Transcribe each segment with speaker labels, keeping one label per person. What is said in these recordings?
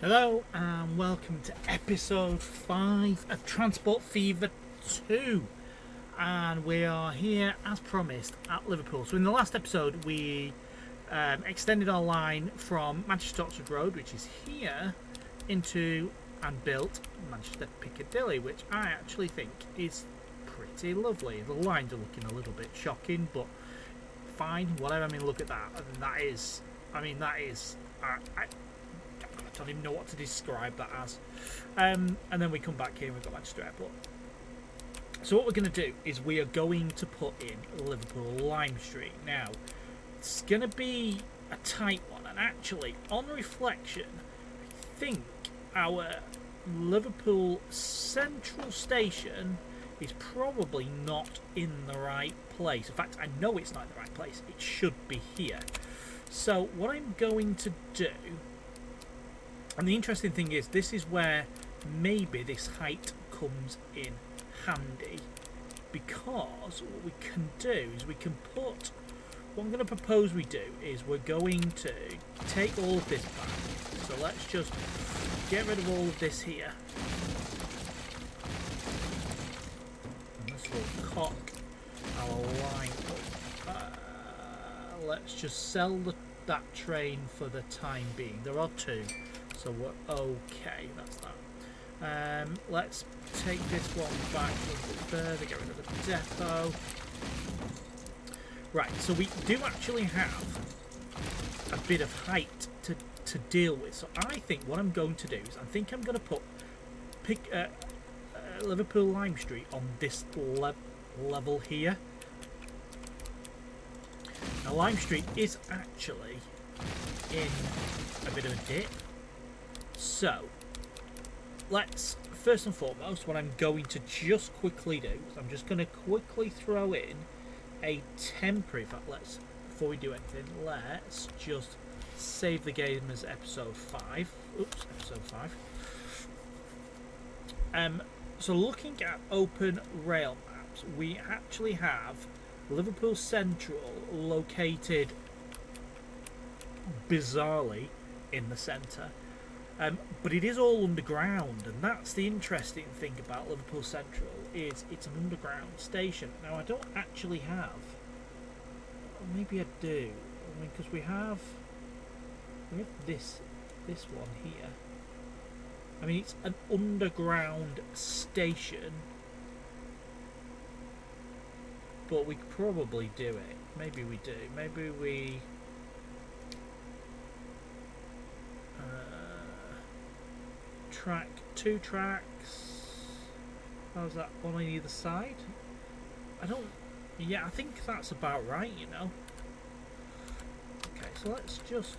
Speaker 1: Hello and welcome to episode 5 of Transport Fever 2, and we are here as promised at Liverpool. So in the last episode we extended our line from Manchester Oxford Road, which is here, into and built Manchester Piccadilly, which I actually think is pretty lovely. The lines are looking a little bit shocking, but fine, whatever. I mean, look at that. That is I don't even know what to describe that as. And then we come back here and we've got Manchester Airport. So what we're going to do is we are going to put in Liverpool Lime Street. Now, it's going to be a tight one, and actually, on reflection, I think our Liverpool Central Station is probably not in the right place. In fact, I know it's not in the right place. It should be here. So what I'm going to do, and the interesting thing is, this is where maybe this height comes in handy, because what we can do is we can put, what I'm going to propose we do is we're going to take all of this back. So let's just get rid of all of this here. And this will cock our line up. Let's just sell that train for the time being. There are two. So we're okay, that's that. Let's take this one back a little bit further, get rid of the depot. Right, so we do actually have a bit of height to deal with. So I think what I'm going to do is, I think I'm going to put Liverpool Lime Street on this level here. Now Lime Street is actually in a bit of a dip. So, let's, first and foremost, what I'm going to just quickly do is I'm just going to quickly throw in a temporary, in fact, before we do anything, let's just save the game as episode 5. Oops, episode 5. So looking at open rail maps, we actually have Liverpool Central located bizarrely in the centre. But it is all underground, and that's the interesting thing about Liverpool Central, is it's an underground station. Now I don't actually have, maybe I do, I mean, because we have this one here. I mean, it's an underground station, but we could probably do it. Maybe we do. Maybe we two tracks. How's that? One on either side? Yeah, I think that's about right, you know. Okay, so let's just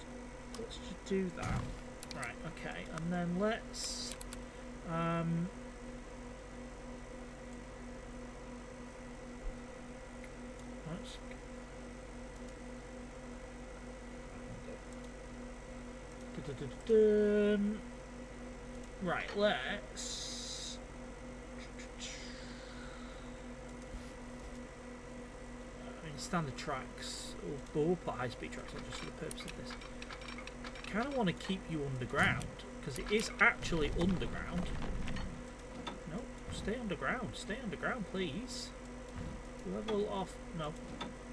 Speaker 1: do that. Right, okay, and then let's right, let's standard tracks, but we'll put high-speed tracks on just for the purpose of this. I kind of want to keep you underground, because it is actually underground. No, stay underground, please. Level off, no,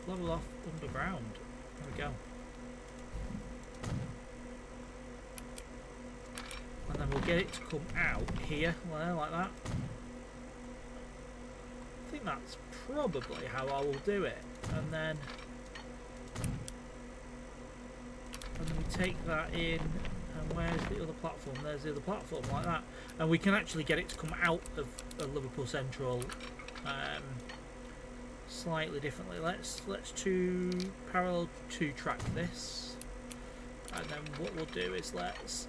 Speaker 1: level off underground. There we go. And then we'll get it to come out here, well, like that. I think that's probably how I will do it. And then we take that in, and where's the other platform? There's the other platform, like that. And we can actually get it to come out of Liverpool Central slightly differently. Let's parallel two track this, and then what we'll do is let's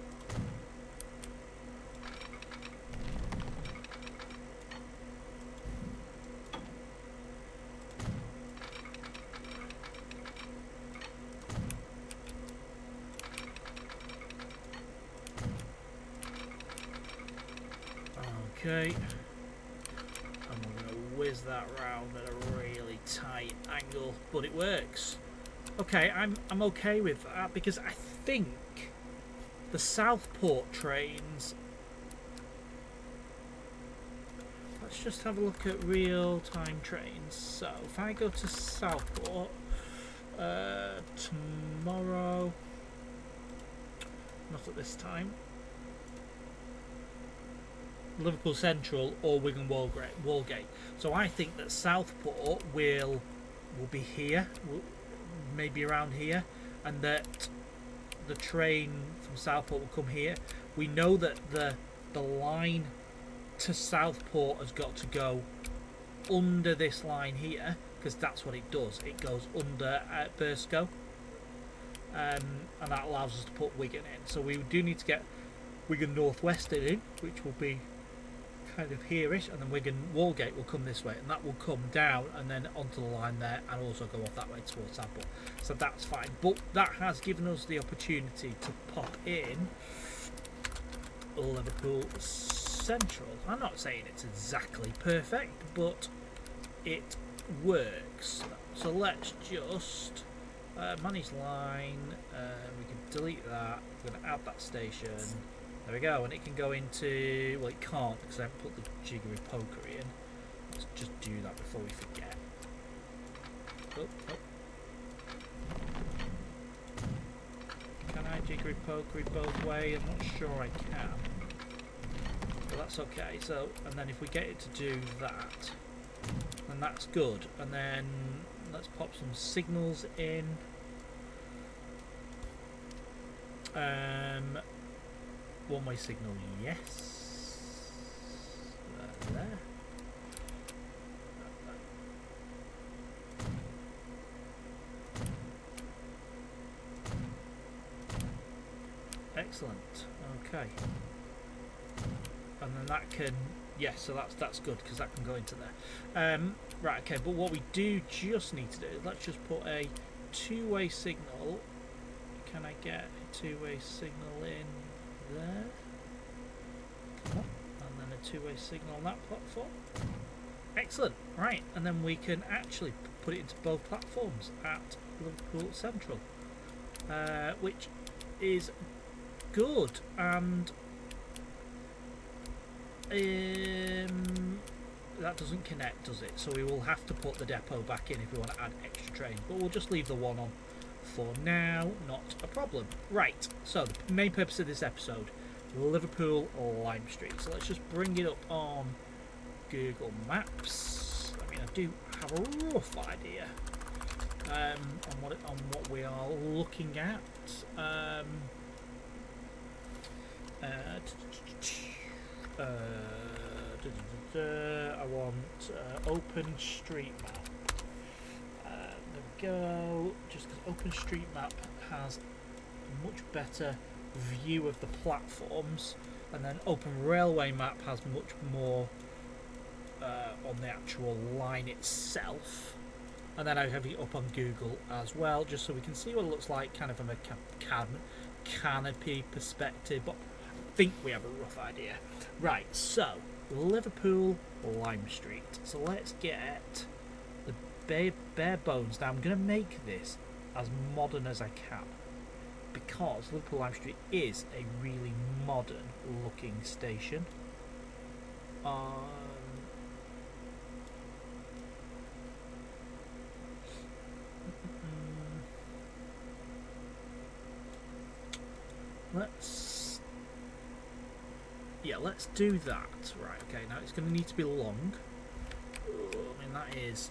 Speaker 1: okay, and we're going to whiz that round at a really tight angle, but it works. Okay, I'm okay with that, because I think the Southport trains. Let's just have a look at real-time trains. So if I go to Southport tomorrow, not at this time, Liverpool Central or Wigan Wallgate. So I think that Southport will be here, maybe around here, and that the train from Southport will come here. We know that the line to Southport has got to go under this line here, because that's what it does. It goes under Burscough, and that allows us to put Wigan in. So we do need to get Wigan North Western in, which will be kind of here-ish, and then Wigan Wallgate will come this way, and that will come down and then onto the line there, and also go off that way towards Southport. So that's fine, but that has given us the opportunity to pop in Liverpool Central. I'm not saying it's exactly perfect, but it works. So let's just manage line. We can delete that. We're going to add that station. There we go, and it can go into, well, it can't because I haven't put the jiggery pokery in. Let's just do that before we forget. Oh. Can I jiggery pokery both ways? I'm not sure I can. But that's okay. So, and then if we get it to do that, then that's good. And then let's pop some signals in. One-way signal, yes. There. Excellent. Okay. And then that can, yes. So that's good because that can go into there. Right. Okay. But what we do just need to do is let's just put a two-way signal. Can I get a two-way signal in there? Come on. And then a two-way signal on that platform. Excellent. Right, and then we can actually put it into both platforms at Liverpool Central, which is good. And that doesn't connect, does it? So we will have to put the depot back in if we want to add extra trains, but we'll just leave the one on for now, not a problem. Right, so the main purpose of this episode, Liverpool Lime Street. So let's just bring it up on Google Maps. I mean, I do have a rough idea on what we are looking at. I want OpenStreetMap. There we go. Just because OpenStreetMap has a much better view of the platforms, and then Open Railway Map has much more on the actual line itself. And then I have it up on Google as well, just so we can see what it looks like, kind of from a canopy perspective. But I think we have a rough idea. Right, so Liverpool Lime Street. So let's get the bare bones. Now I'm going to make this as modern as I can, because Liverpool Lime Street is a really modern looking station. Let's do that. Right, okay, now it's going to need to be long. I mean, that is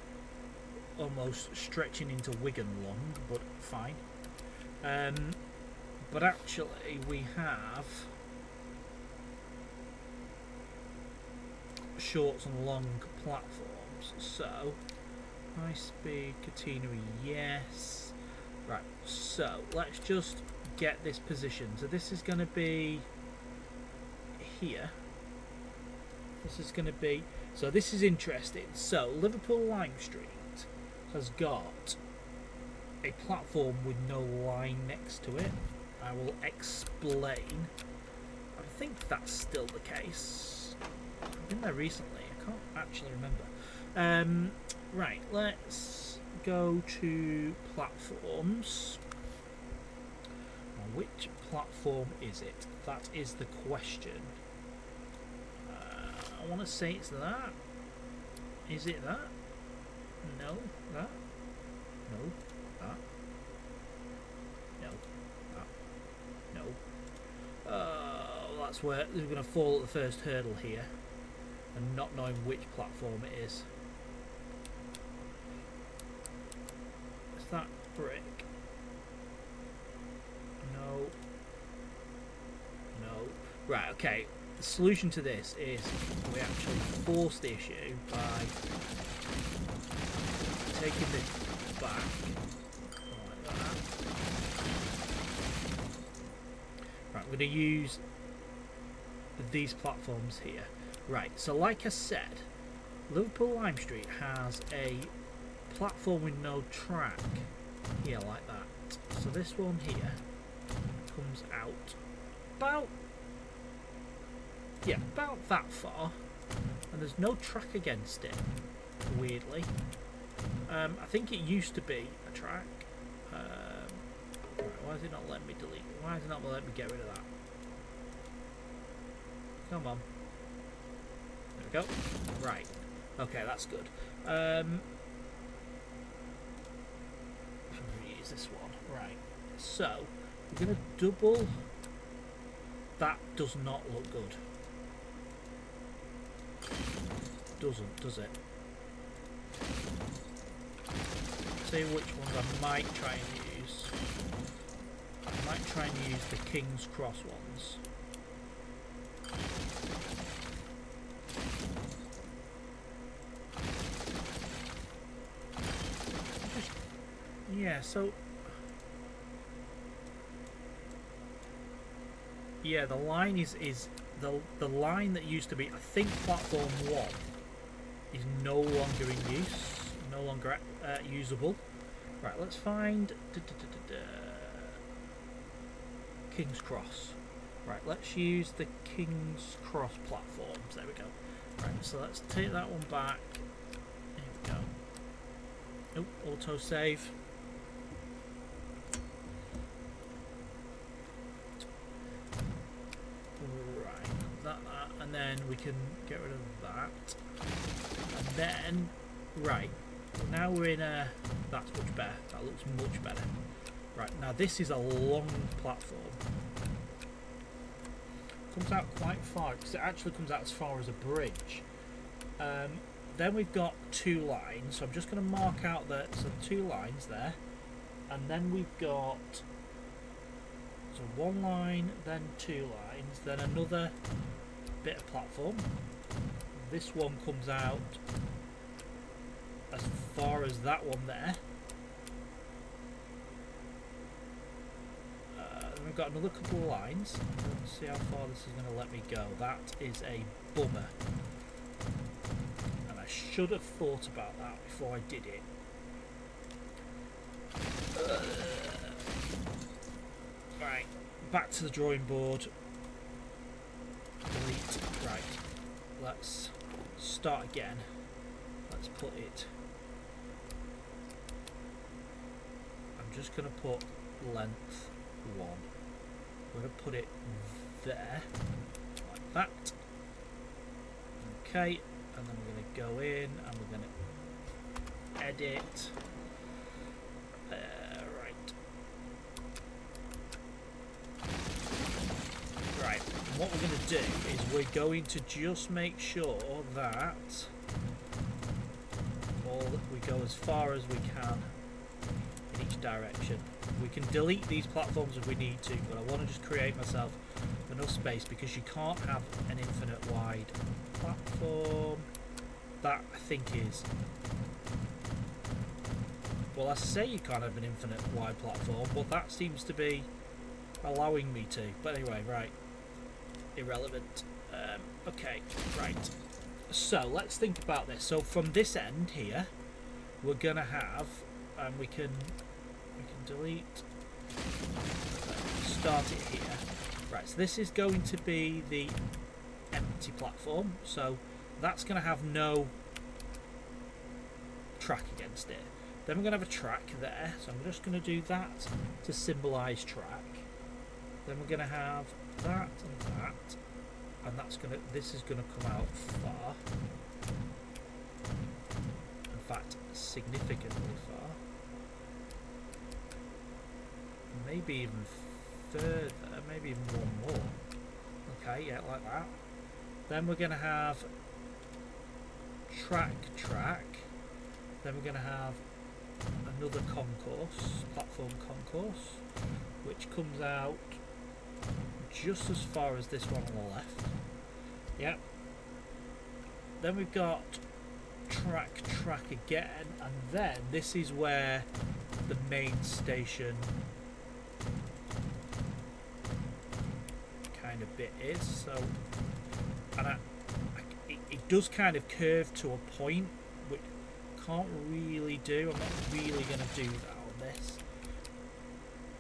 Speaker 1: almost stretching into Wigan long, but fine. But actually we have short and long platforms, so high speed catenary, yes. Right, so let's just get this position. So this is going to be here. This is going to be, so this is interesting. So Liverpool Lime Street has got a platform with no line next to it. I will explain. I think that's still the case. I've been there recently. I can't actually remember. Right, let's go to platforms. Which platform is it? That is the question. I want to say it's that. Is it that? No, that. No, that. No, that. No. That's where we're going to fall at the first hurdle here, and not knowing which platform it is. Is that brick? No. No. Right, okay. The solution to this is we actually force the issue by taking this back like that. Right, we're going to use these platforms here. Right, so like I said, Liverpool Lime Street has a platform with no track here like that. So this one here comes out about that far, and there's no track against it, weirdly. I think it used to be a track. Right, why is it not letting me delete? Why is it not letting me get rid of that? Come on. There we go. Right. Okay, that's good. Use this one. Right. So we're going to double. That does not look good. Doesn't, does it? See which ones I might try and use. I might try and use the King's Cross ones. Yeah, so yeah, the line is the line that used to be, I think, platform 1 is no longer in use, no longer usable. Right, let's find King's Cross. Right, let's use the King's Cross platforms. There we go. Right, so let's take that one back. There we go. Oh, auto save. And then we can get rid of that, and then right now we're in a, that's much better, that looks much better. Right, now this is a long platform, comes out quite far because it actually comes out as far as a bridge. Then we've got 2 lines, so I'm just going to mark out that, so 2 lines there, and then we've got, so 1 line, then 2 lines, then another bit of platform. This one comes out as far as that one there. Then we've got another couple of lines. Let's see how far this is going to let me go. That is a bummer, and I should have thought about that before I did it. Right, back to the drawing board. Delete. Right, let's start again. Let's put it, I'm just going to put length 1. We're going to put it there like that. Okay, and then we're going to go in and we're going to edit. Right, and what we're going to do is we're going to just make sure that we go as far as we can in each direction. We can delete these platforms if we need to, but I want to just create myself enough space, because you can't have an infinite wide platform. That, I think, is, well, I say you can't have an infinite wide platform, but that seems to be allowing me to. But anyway, right, irrelevant. Okay, right, so let's think about this. So from this end here, we're gonna have, and we can delete, start it here. Right, so this is going to be the empty platform, so that's going to have no track against it. Then we're going to have a track there, so I'm just going to do that to symbolise track. Then we're going to have that and that, and this is going to come out far. In fact, significantly far. Maybe even further, maybe even one more. Okay, yeah, like that. Then we're going to have track. Then we're going to have another concourse, platform concourse, which comes out just as far as this one on the left. Yep. Then we've got track again, and then this is where the main station kind of bit is. So, and it does kind of curve to a point, which can't really do. I'm not really going to do that on this,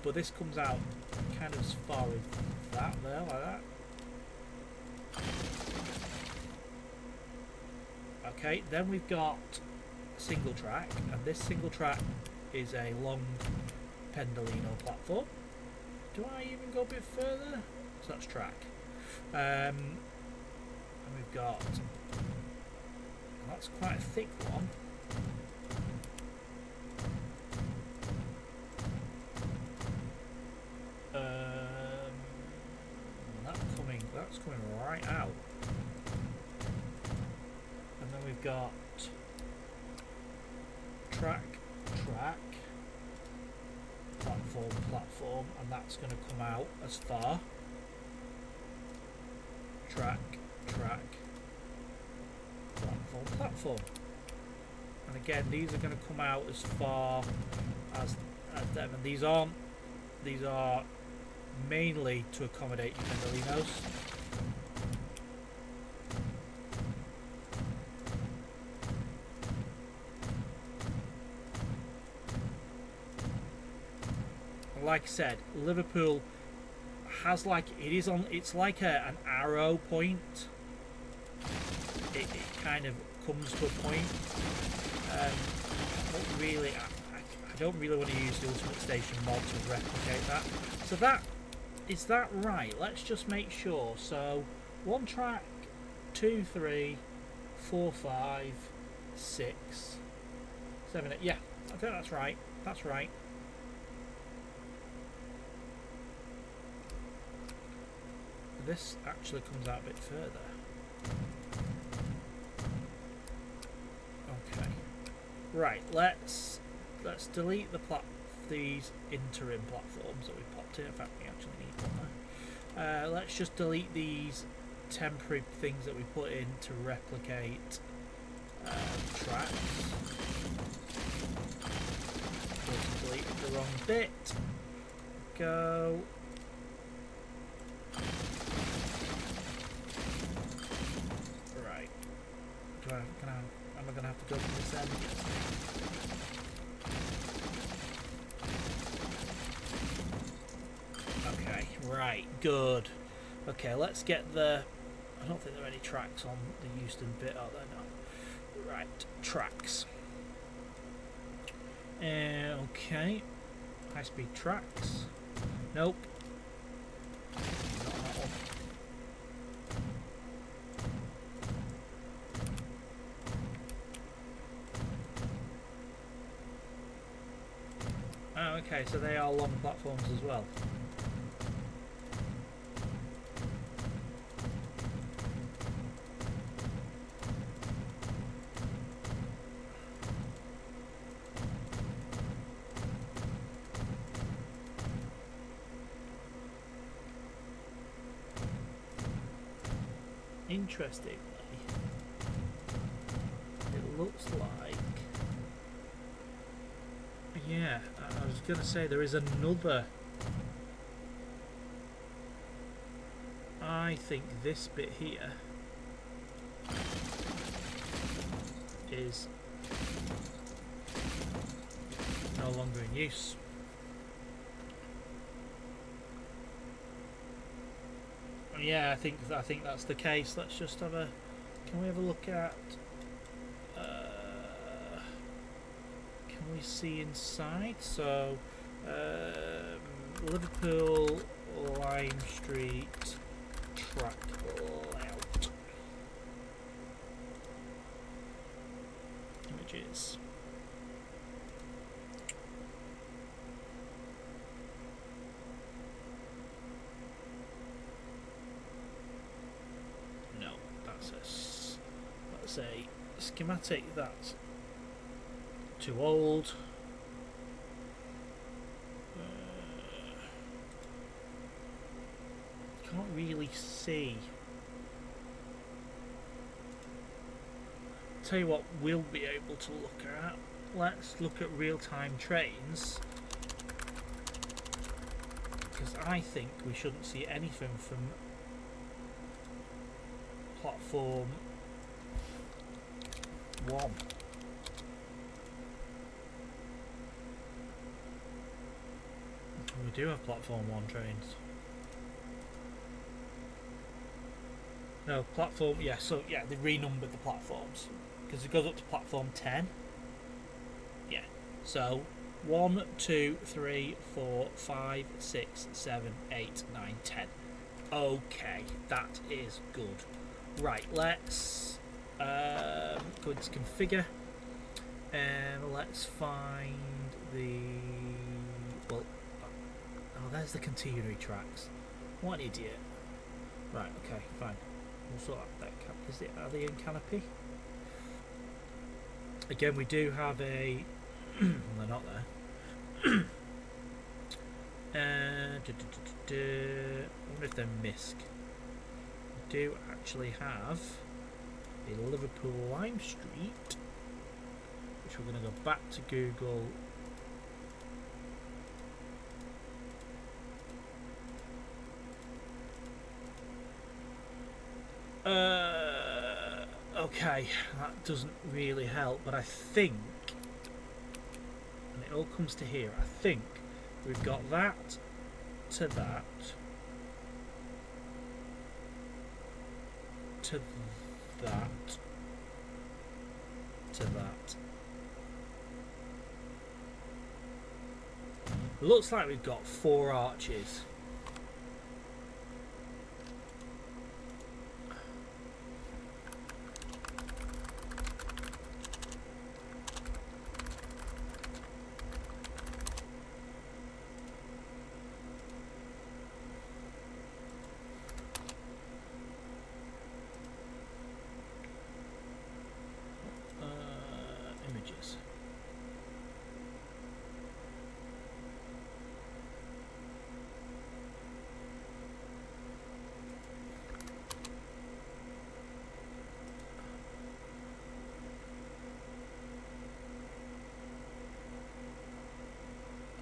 Speaker 1: but this comes out kind of as far as that there, like that. Okay, then we've got single track, and this single track is a long Pendolino platform. Do I even go a bit further? So that's track. And we've got, that's quite a thick one. That's coming right out. And then we've got track, platform, and that's going to come out as far. Track, platform. And again, these are going to come out as far as them, and these are mainly to accommodate your Pendolinos. Like I said, Liverpool has it's like an arrow point. It kind of comes to a point. I don't really want to use the Ultimate Station mod to replicate that. So is that right? Let's just make sure. So 1 track, 2, 3, 4, 5, 6, 7, 8. Yeah, I think that's right. That's right. This actually comes out a bit further. Okay. Right, let's delete these interim platforms that we popped in. In fact, we actually need one there. Let's just delete these temporary things that we put in to replicate tracks. Deleted the wrong bit. Go. Right. Am I gonna have to go from this end? Okay, right, good. Okay, let's get the... I don't think there are any tracks on the Euston bit, are there? No. Right, tracks. Okay. High-speed tracks. Nope. Not on that one. Oh, okay, so they are long platforms as well. Interestingly, it looks like, yeah, I was going to say there is another. I think this bit here is no longer in use. Yeah, I think that's the case. Let's just have a. Can we have a look at? Can we see inside? So, Liverpool Lime Street track layout. Images. No, that's a schematic that's too old. Can't really see. Tell you what we'll be able to look at. Let's look at real-time trains, because I think we shouldn't see anything from platform 1. We do have platform 1 trains. No, platform, yeah, so yeah, they renumbered the platforms because it goes up to platform 10. Yeah, so 1, 2, 3, 4, 5, 6, 7, 8, 9, 10. Okay, that is good. Right, let's go into configure and let's find the, well, oh, there's the catenary tracks. What an idiot. Right, okay, fine. We'll sort out that are they in canopy? Again, we do have a they're not there. I wonder if they're MISC. We do actually have a Liverpool Lime Street, which we're going to go back to Google. Okay, that doesn't really help, but I think, and it all comes to here, I think we've got that to that to that to that. Looks like we've got 4 arches. Images.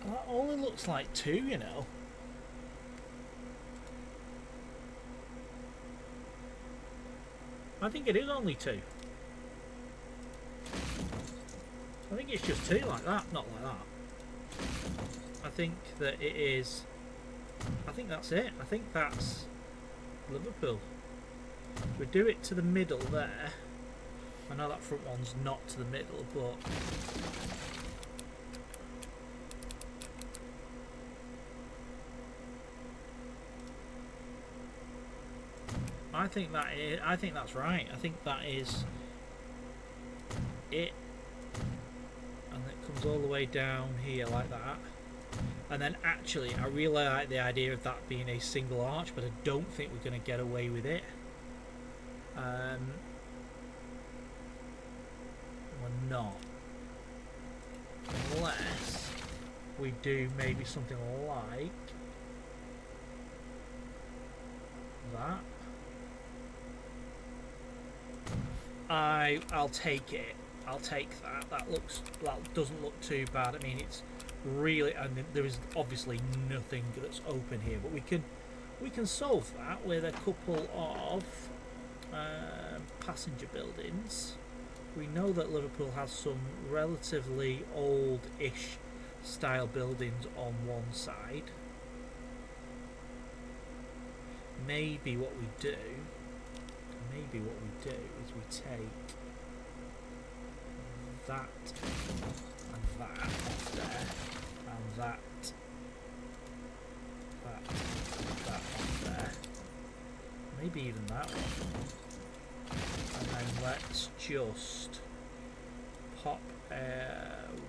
Speaker 1: That only looks like 2, you know. I think it is only 2. I think it's just 2 like that, not like that. I think that it is. I think that's it. I think that's Liverpool. We do it to the middle there. I know that front one's not to the middle, but I think that is. I think that's right. I think that is it. And it comes all the way down here like that. And then actually, I really like the idea of that being a single arch, but I don't think we're going to get away with it. We're not. Unless we do maybe something like that. I'll take it. I'll take that. That doesn't look too bad. I mean, it's really, and there is obviously nothing that's open here, but we can solve that with a couple of passenger buildings. We know that Liverpool has some relatively old-ish style buildings on one side. Maybe what we do is we take that and that off there, and that that off there. Maybe even that one. And then let's just pop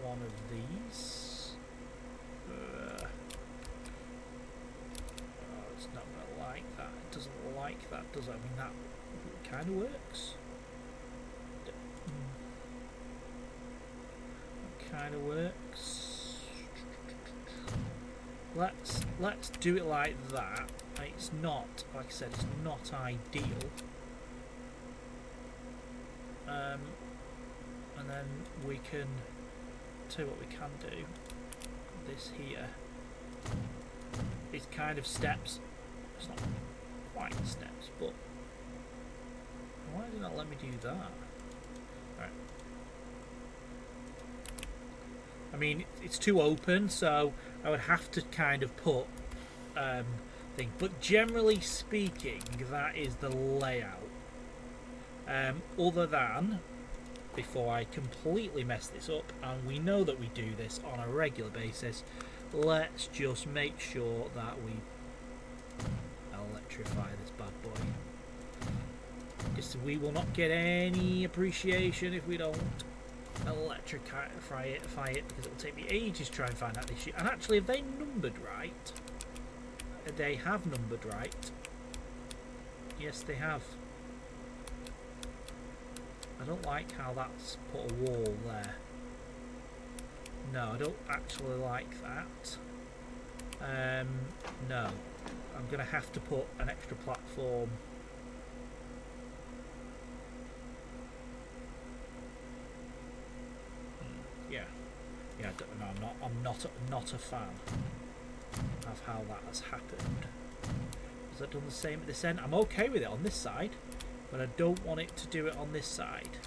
Speaker 1: one of these. Oh, it's not going to like that. It doesn't like that, does it? I mean, that kind of works. Kind of works. Let's do it like that. It's not, like I said, it's not ideal. And then we can tell you what we can do. This here is kind of steps. It's not quite steps, but why did it not let me do that? Right. I mean, it's too open, so I would have to kind of put thing. But generally speaking, that is the layout. Other than, before I completely mess this up, and we know that we do this on a regular basis, let's just make sure that we electrify this bad boy. Because we will not get any appreciation if we don't electrify it, because it will take me ages to try and find out this shit. And actually, have they numbered right? They have numbered right. Yes, they have. I don't like how that's put a wall there. No, I don't actually like that. No, I'm going to have to put an extra platform. Yeah, no, I'm not a fan of how that has happened. Has that done the same at this end? I'm okay with it on this side, but I don't want it to do it on this side,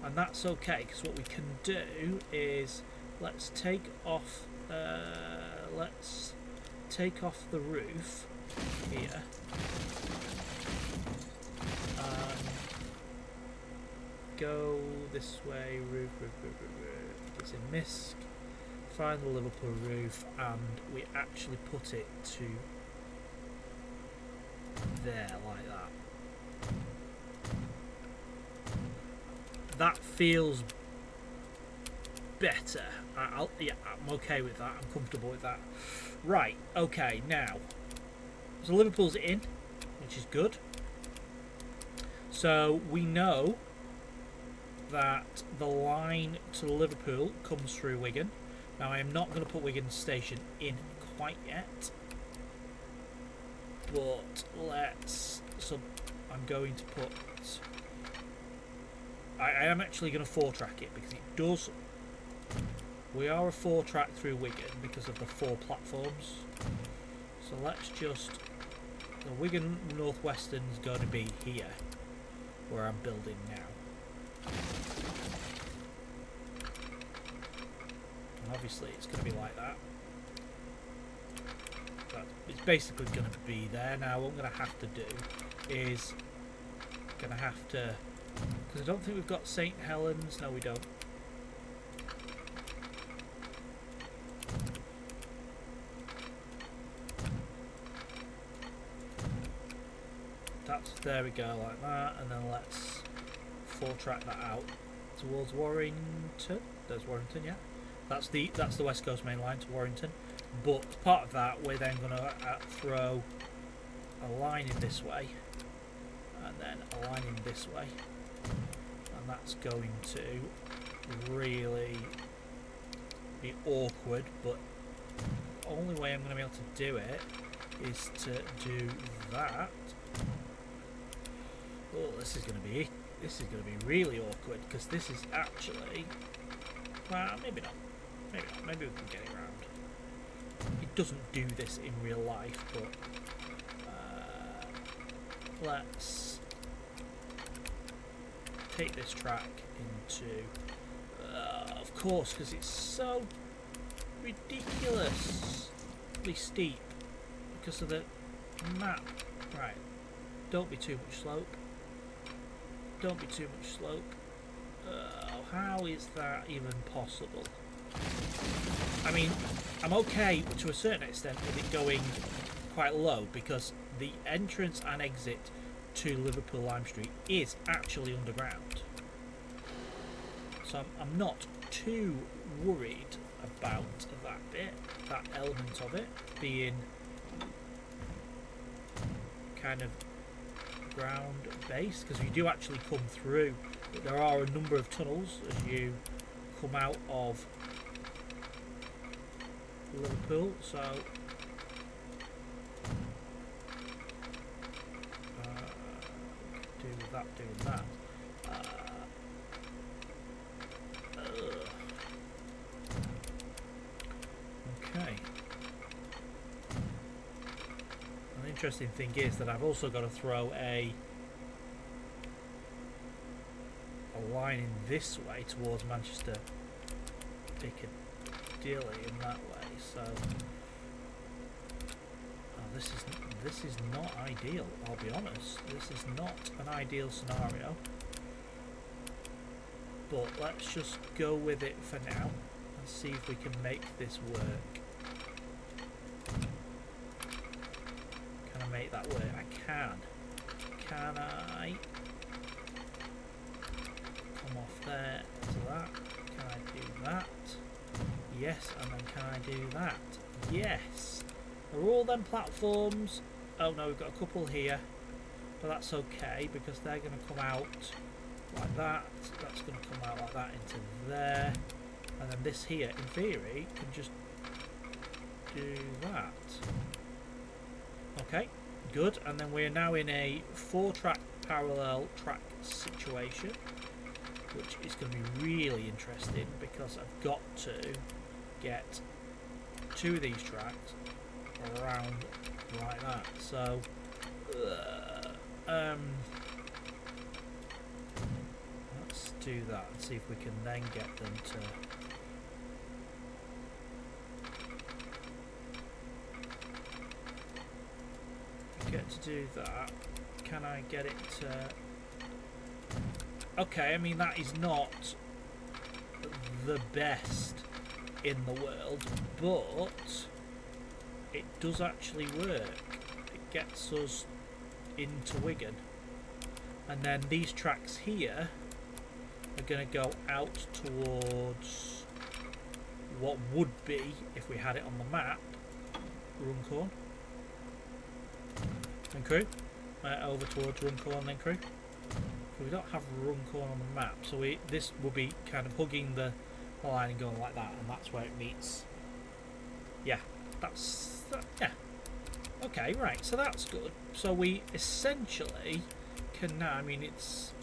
Speaker 1: and that's okay, because what we can do is let's take off the roof here, go this way, roof, it's in MISC, find the Liverpool roof, and we actually put it to there, like that. That feels better. Yeah, I'm okay with that. I'm comfortable with that. Right, okay, now, so Liverpool's in, which is good. So we know that the line to Liverpool comes through Wigan. Now, I am not going to put Wigan Station in quite yet, but so I'm going to put, I am actually going to 4-track it, because it does, we are a 4-track through Wigan because of the 4 platforms. So let's just, the Wigan Northwestern is going to be here, where I'm building now. And obviously it's going to be like that. But it's basically going to be there. Now what I'm going to have to do is, because I don't think we've got St. Helens. No, we don't. There we go, like that, and then let's 4-track that out towards Warrington. There's Warrington, yeah. That's the West Coast Mainline to Warrington. But part of that, we're then going to throw a line in this way, and then a line in this way, and that's going to really be awkward. But the only way I'm going to be able to do it is to do that. Oh, this is going to be really awkward, because this is actually, well, maybe not, maybe we can get it around. It doesn't do this in real life, but let's take this track into, of course, because it's so ridiculously steep because of the map. Right, don't be too much slope. Don't be too much slope. How is that even possible? I mean, I'm okay to a certain extent with it going quite low because the entrance and exit to Liverpool Lime Street is actually underground. So I'm not too worried about that bit, that element of it being kind of ground based, because you do actually come through. There are a number of tunnels as you come out of Liverpool, so doing that. Okay. An interesting thing is that I've also got to throw a line in this way towards Manchester Piccadilly in that way. So this is not ideal. I'll be honest. This is not an ideal scenario. But let's just go with it for now and see if we can make this work. Can I make that work? I can. Can I come off there to that? Can I do that? Yes, and then can I do that? Yes. Are all them platforms? Oh no, we've got a couple here, but that's okay because they're going to come out like that. That's going to come out like that into there, and then this here, in theory, can just do that. Okay, good. And then we're now in a 4-track parallel track situation, which is going to be really interesting because I've got to get 2 of these tracks around like that. So let's do that and see if we can then get them to do that. Can I get it to... Okay, I mean that is not the best in the world, but it does actually work. It gets us into Wigan, and then these tracks here are going to go out towards what would be, if we had it on the map, Runcorn and Crewe, over towards Runcorn and Crewe. We don't have Runcorn on the map, so this will be kind of hugging the line and going like that, and that's where it meets. Yeah, yeah. Okay, right, so that's good. So we essentially can now, I mean it's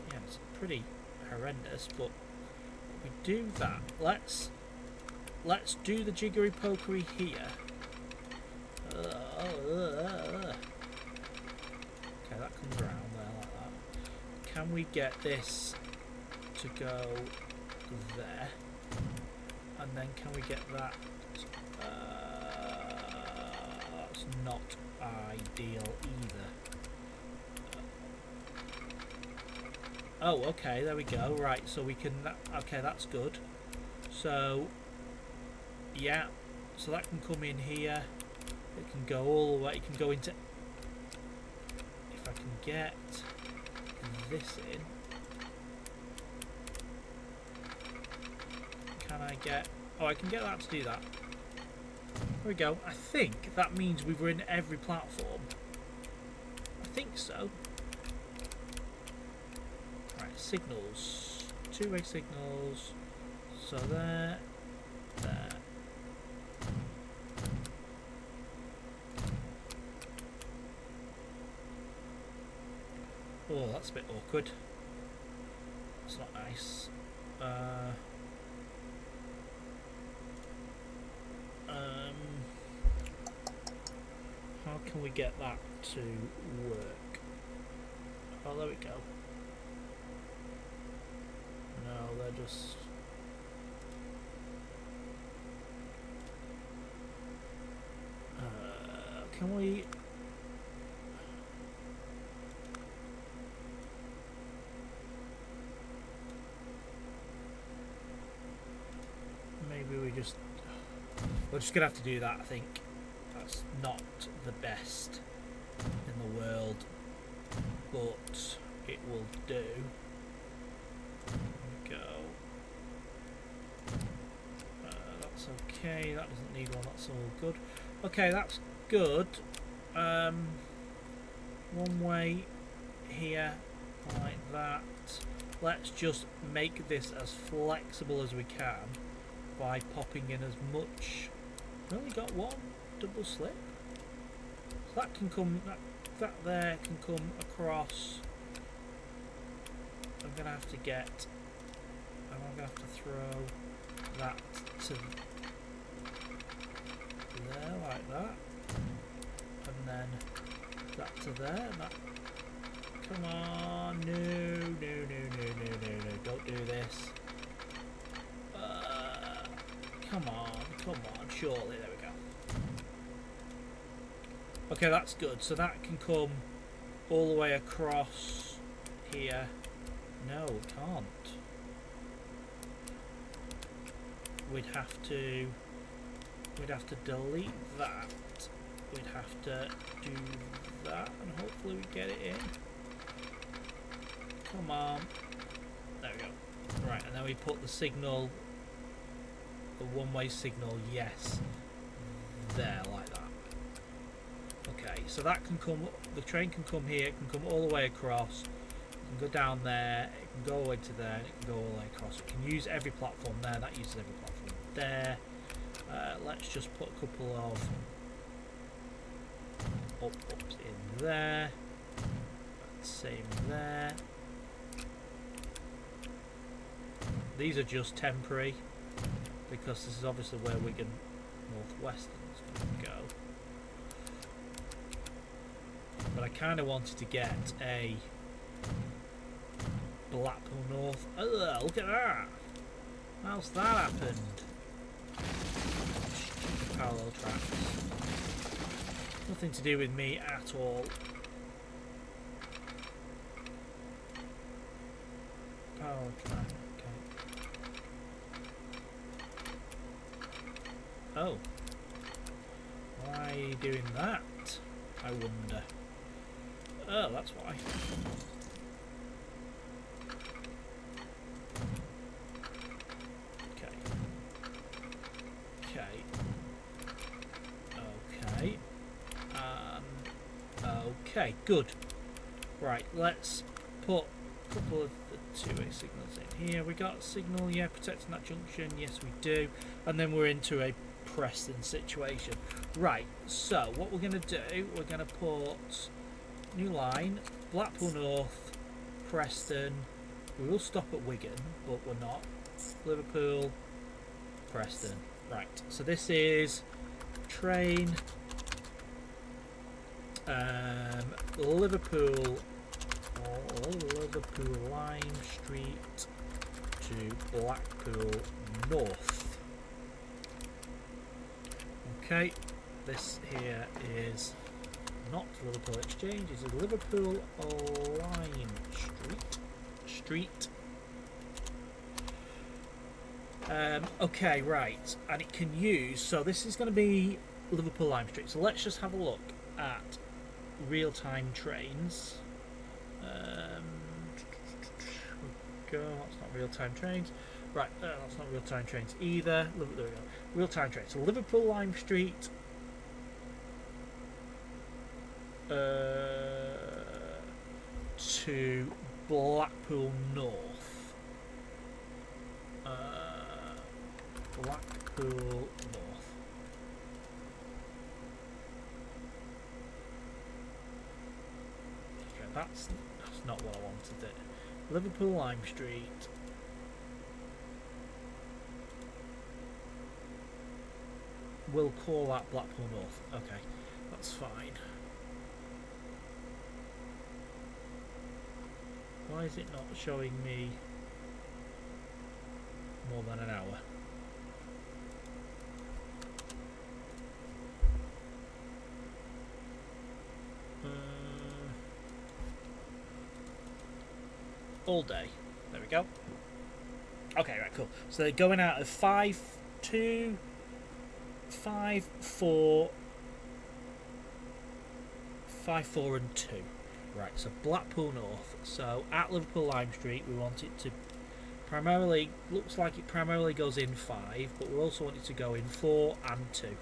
Speaker 1: pretty horrendous, but we do that. Let's do the jiggery pokery here. Okay, that comes around there like that. Can we get this to go there? And then can we get that? That's not ideal either. Oh, okay, there we go. Right, so we can... Okay, that's good. So, yeah. So that can come in here. It can go all the way. It can go into... If I can get this in... Can I get... Oh, I can get that to do that. There we go. I think that means we were in every platform. I think so. Right, signals. 2-way signals. So there. There. Oh, that's a bit awkward. It's not nice. How can we get that to work? Oh, there we go. No, they're just... can we... Maybe we just... We're just going to have to do that, I think. That's not the best in the world, but it will do. There we go. That's okay. That doesn't need one. That's all good. Okay, that's good. One way here, like that. Let's just make this as flexible as we can by popping in as much. We've only got one double slip, so that can come. That there can come across. I'm gonna have to get. I'm gonna have to throw that to there like that, and then that to there. And that. Come on! No! Don't do this. Come on! Surely, there we go. Okay, that's good. So that can come all the way across here. No, it can't. We'd have to delete that. We'd have to do that, and hopefully we get it in. Come on. There we go. Right, and then we put the signal, the one-way signal, yes, there, like that. Okay, so that can come, the train can come here, it can come all the way across, it can go down there, it can go all the way to there, and it can go all the way across. It can use every platform there, that uses every platform there. Let's just put a couple of ups in there, same there. These are just temporary because this is obviously where Wigan Northwestern is going to go. But I kind of wanted to get a Blackpool North. Ugh, look at that! How's that happened? Stupid parallel tracks. Nothing to do with me at all. Parallel track. Oh, why are you doing that? I wonder. Oh, that's why. Okay, good. Right, let's put a couple of the two-way signals in here. We got a signal, yeah, protecting that junction. Yes, we do. And then we're into a Preston situation. Right, so what we're going to do, we're going to put new line, Blackpool North, Preston. We will stop at Wigan, but we're not. Liverpool, Preston. Right, so this is train Liverpool Lime Street to Blackpool North. Okay, this here is not Liverpool Exchange, it's Liverpool Lime Street. Okay, right, and it can use, so this is going to be Liverpool Lime Street, so let's just have a look at real-time trains. Go, that's not real-time trains. Right, that's not real-time trains either. There we go. Real-time trains. So Liverpool Lime Street to Blackpool North. Blackpool North. Okay, that's not what I wanted it. Liverpool Lime Street. We'll call that Blackpool North. Okay, that's fine. Why is it not showing me more than an hour? All day. There we go. Okay, right, cool. So they're going out of 5, 2, 5, 4, 5, 4 and 2. Right, so Blackpool North. So at Liverpool Lime Street we want it to primarily, looks like it primarily goes in 5, but we also want it to go in 4 and 2.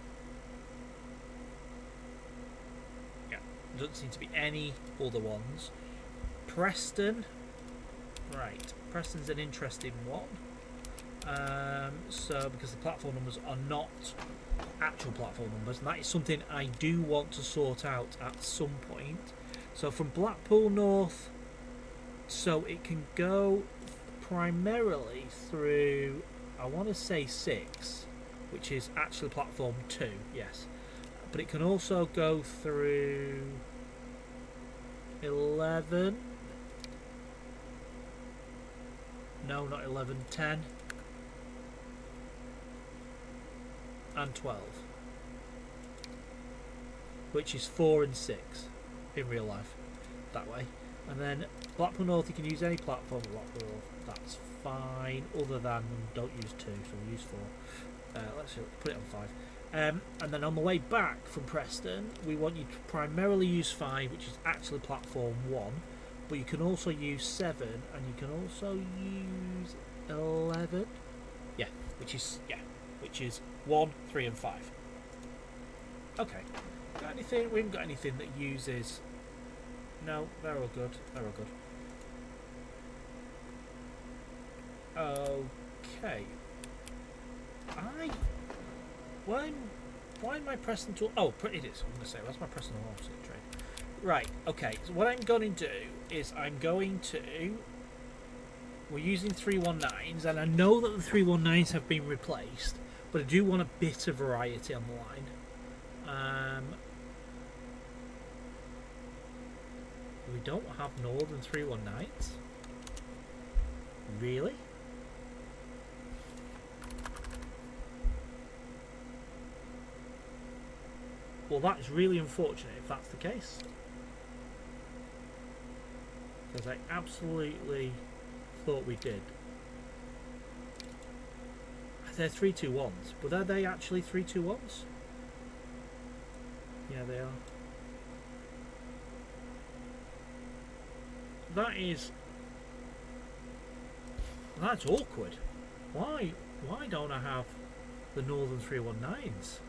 Speaker 1: Yeah, there doesn't seem to be any other ones. Preston. Right, Preston's an interesting one. So because the platform numbers are not actual platform numbers, and that is something I do want to sort out at some point. So from Blackpool North, so it can go primarily through, I want to say 6, which is actually platform 2, yes, but it can also go through 11, no, not 11, 10 and 12, which is 4 and 6 in real life that way. And then Blackpool North, you can use any platform at Blackpool North, that's fine, other than don't use 2, so we'll use 4. Let's put it on 5. And then on the way back from Preston, we want you to primarily use 5, which is actually platform 1, but you can also use 7, and you can also use 11, yeah, which is 1, 3 and 5. Okay, got anything? We haven't got anything that uses, no, they're all good, they're all good. Okay. Why am I pressing to? Oh, it is. I'm going to say, where's my pressing to trade? Right. Okay. So what I'm going to do is we're using 319s, and I know that the 319s have been replaced, but I do want a bit of variety on the line. We don't have Northern 319s. Really? Well, that is really unfortunate if that's the case, because I absolutely thought we did. They're 321s, but are they actually 321s? Yeah, they are. That's awkward. Why don't I have the Northern 319s?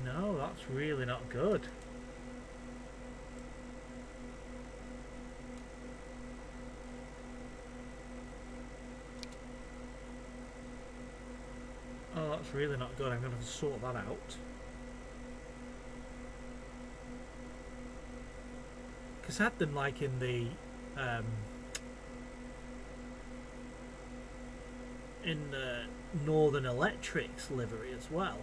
Speaker 1: No, that's really not good. Oh, that's really not good. I'm going to have to sort that out. Because I had them like in the Northern Electrics livery as well.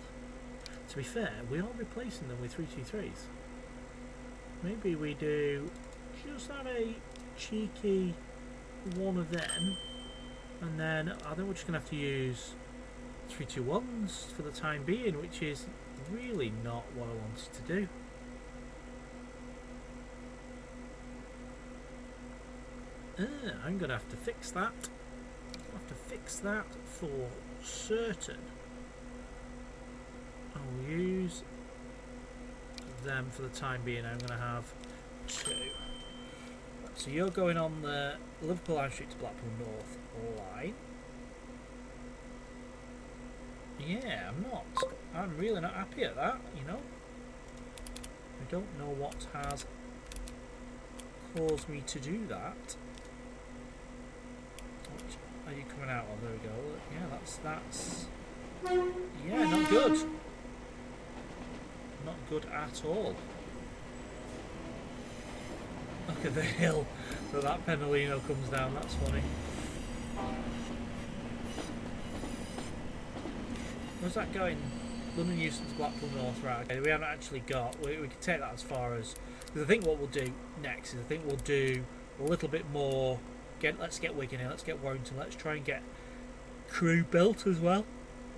Speaker 1: To be fair, we are replacing them with 323s. Maybe we do just have a cheeky one of them, and then I think we're just going to have to use 321s for the time being, which is really not what I wanted to do. I'm going to have to fix that. I'll have to fix that for certain. I'll use them for the time being. I'm going to have 2. So you're going on the Liverpool Lime Street to Blackpool North line. Yeah, I'm really not happy at that, you know. I don't know what has caused me to do that. Which are you coming out of? There we go. Yeah, that's yeah, not good. Not good at all. Look at the hill that Penolino comes down, that's funny. Where's that going? London Euston to Blackpool North, right? Okay, we haven't actually got. We can take that as far as. Because I think what we'll do next is I think we'll do a little bit more. Let's get Wigan in. Let's get Warrington. Let's try and get Crewe built as well.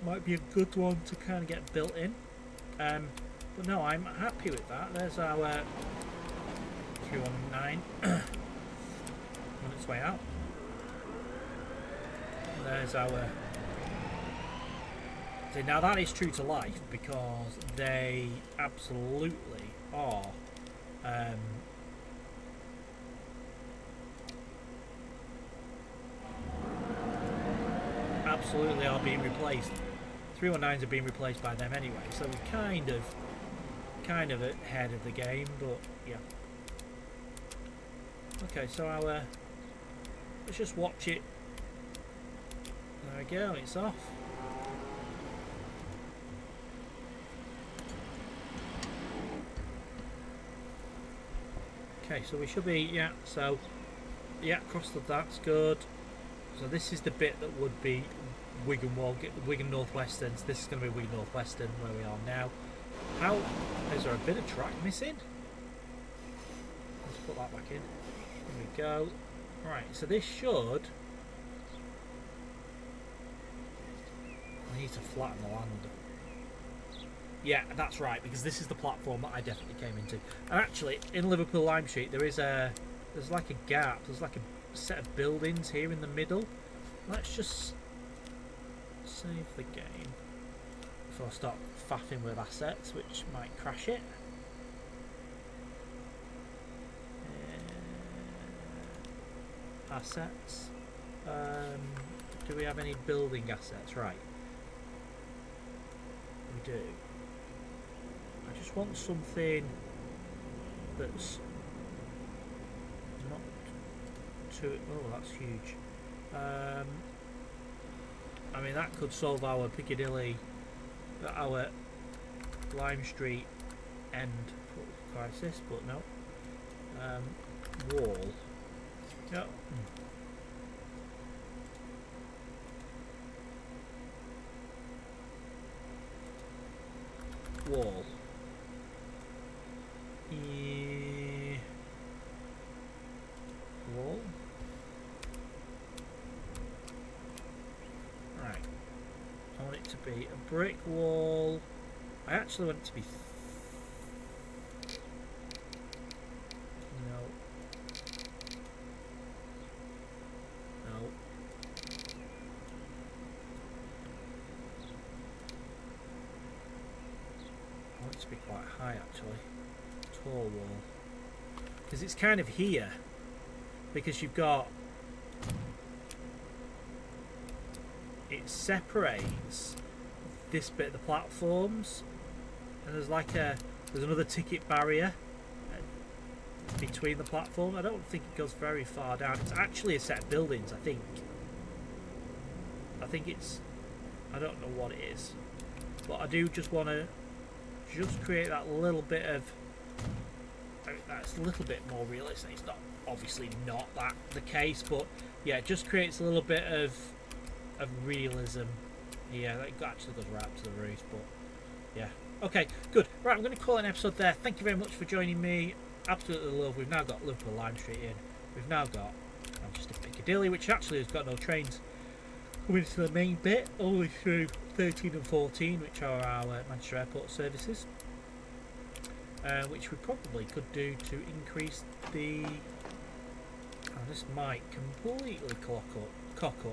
Speaker 1: Might be a good one to kind of get built in. But no, I'm happy with that. There's our 319 on its way out. There's our. See, now that is true to life because they absolutely are. Absolutely are being replaced. 319s are being replaced by them anyway, so we're kind of ahead of the game, but yeah. Okay, so our let's just watch it. There we go, it's off. Okay, so we should be, yeah, so yeah, cross the, that's good. So this is the bit that would be Wigan Wigan North Western. So this is going to be Wigan North Western where we are now. How is there a bit of track missing? Let's put that back in. There we go. Right, so this should. I need to flatten the land. Yeah, that's right, because this is the platform that I definitely came into. And actually, in Liverpool Lime Street, there's like a gap. There's like a set of buildings here in the middle. Let's just save the game before I start faffing with assets, which might crash it. Assets. Do we have any building assets? Right. We do. I just want something that's not too. Oh, that's huge. I mean, that could solve our Piccadilly, our Lime Street end crisis, but no. Wall. Yeah. Wall. Wall. Right. I want it to be a brick wall. I actually want it to be. No. No. I want it to be quite high actually. Tall wall. Because it's kind of here. Because you've got. It separates this bit of the platforms, and there's like there's another ticket barrier between the platform. I don't think it goes very far down. It's actually a set of buildings, I think. It's, I don't know what it is, but I do just want to just create that little bit of. That's a little bit more realistic. It's not obviously not that the case, but yeah, it just creates a little bit of realism. Yeah, that actually goes right up to the roof, but yeah. Okay, good. Right, I'm going to call it an episode there. Thank you very much for joining me. Absolutely love. We've now got Liverpool Lime Street in. We've now got Manchester Piccadilly, which actually has got no trains coming into the main bit, only through 13 and 14, which are our Manchester Airport services. Which we probably could do to increase the. Oh, this might completely cock up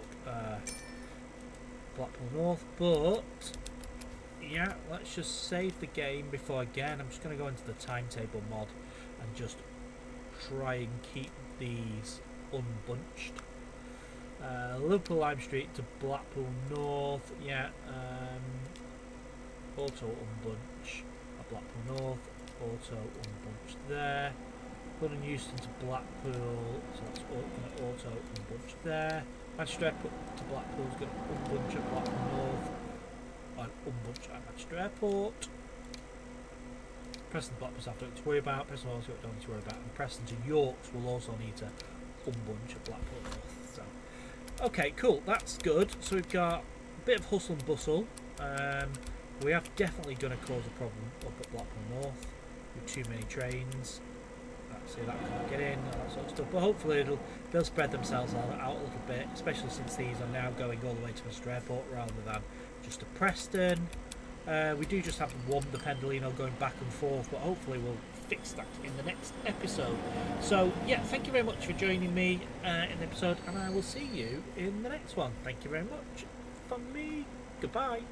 Speaker 1: Blackpool North, but yeah, let's just save the game before again. I'm just going to go into the timetable mod and just try and keep these unbunched. Liverpool Lime Street to Blackpool North, yeah, auto unbunch at Blackpool North, auto unbunch there. London Euston to Blackpool, so that's going to auto unbunch there. Manchester Airport to Blackpool is going to unbunch at Blackpool North and unbunch at Manchester Airport. Preston to Blackpool South don't need to worry about, Preston also don't need to worry about, and Preston to Yorks will also need to unbunch at Blackpool North. So, okay, cool, that's good. So we've got a bit of hustle and bustle. We are definitely going to cause a problem up at Blackpool North with too many trains. See, that can't get in, all that sort of stuff. But hopefully they'll spread themselves out a little bit, especially since these are now going all the way to Manchester Airport rather than just to Preston. We do just have one, the Pendolino, going back and forth, but hopefully we'll fix that in the next episode. So, yeah, thank you very much for joining me in the episode, and I will see you in the next one. Thank you very much from me. Goodbye.